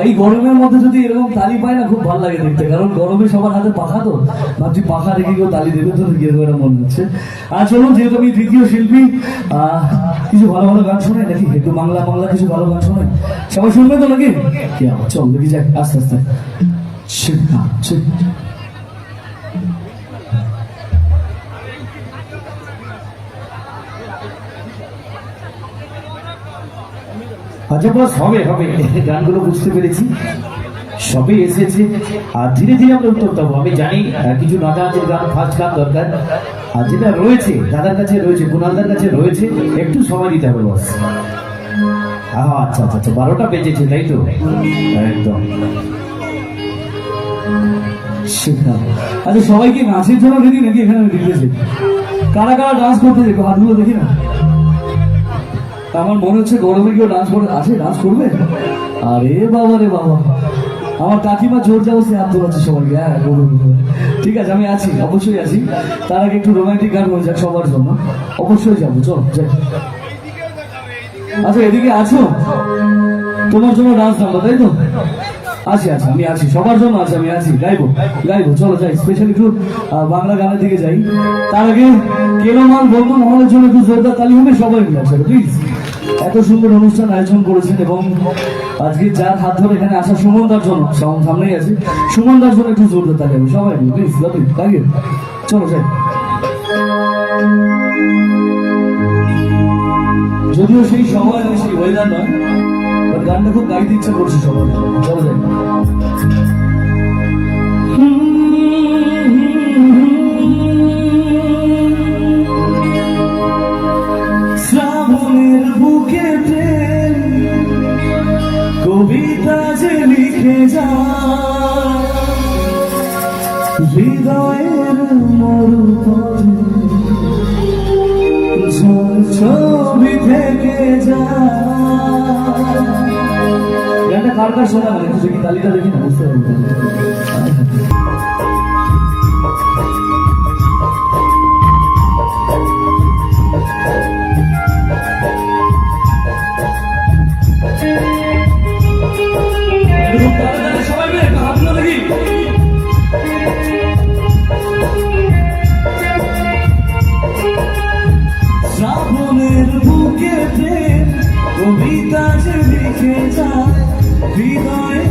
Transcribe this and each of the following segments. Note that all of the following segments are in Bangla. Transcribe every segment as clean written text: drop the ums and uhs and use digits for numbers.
এই গরমের মধ্যে যদি এরকম তালি পায় না খুব ভালো লাগে দেখতে, কারণ গরমে সবার হাতে পাখা, তো ভাবছি পাখা রেখে কেউ তালি দেবে তো এরকম একটা মনে হচ্ছে। আর চলুন, যেহেতু আমি দ্বিতীয় শিল্পী, কিছু ভালো ভালো গান শোনাই নাকি, একটু বাংলা বাংলা কিছু ভালো গান শোনাই, সবাই শুনবে তো নাকি? চল দেখি যাক আস্তে আস্তে। আচ্ছা বস, হবে হবে, গানগুলো বুঝতে পেরেছি, সবই এসেছে, আর ধীরে ধীরে আমরা উত্তর দেবো। আমি জানি কিছু নাচের গান, ফার্স্ট গান দরকার, আর যেটা রয়েছে দাদার কাছে রয়েছে, কুণালদার কাছে রয়েছে, একটু সময় দিতে হবে বস। আচ্ছা আচ্ছা আচ্ছা, 12টা বেজেছে তাই তো, একদম। আচ্ছা, সবাই কি নাচের জন্য রেডি নাকি? এখানে আমি দেখতেছি কারা কারা ডান্স করতে দেখো, হাতগুলো দেখি না। আমার মনে হচ্ছে গরমে কেউ ডান্স করে আছে, ডান্স করবে। আরে বাবা রে বাবা, আমার কাকিমা জোর যাবো হাত ধরাচ্ছে সবাইকে। হ্যাঁ ঠিক আছে, আমি আছি, অবশ্যই আছি। তার আগে একটু রোমান্টিক গান হয়ে যাক সবার জন্য, অবশ্যই যাবো, চল যাই। আচ্ছা, এদিকে আছো? তোমার জন্য ডান্স নাম্বার তাই তো? আছি আছি, আমি আছি, সবার জন্য আছি, আমি আছি, গাইবো গাইবো, চলো যাই। স্পেশালি একটু বাংলা গানের দিকে যাই। তার আগে কেরমাল বন্ধু মহলের জন্য একটু জোরদার তালি হবে সবাই মিলে, প্লিজ। এত সুন্দর অনুষ্ঠান আয়োজন করেছেন, এবং আজকে যার হাত ধরে এখানে আসা সুমনদার জন্য, সামনেই আছে, সুমনদার জন্য একটু জোরদার তালি হবে সবাই মিলে, প্লিজ। লাভলি, তাই চলো যাই। যদিও সেই সময় নয়, সেই ওয়েদার নয়, বাট গানটা খুব গাইতে ইচ্ছা করছে সবাই, চলো যাই। শ্রাবণের বুকে কবিতা যে লিখে যায়, হৃদয়ের মরুপথে ছবি থেকে যায়। গানটা কার কার শোনা গেল দেখি, তালিকা দেখি না, বুঝতে পারবো। শ্রাবণের বুকে কবিতা যে লিখে যায়, হৃদয়ের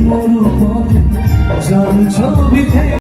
মরুপথে ছবি থেকে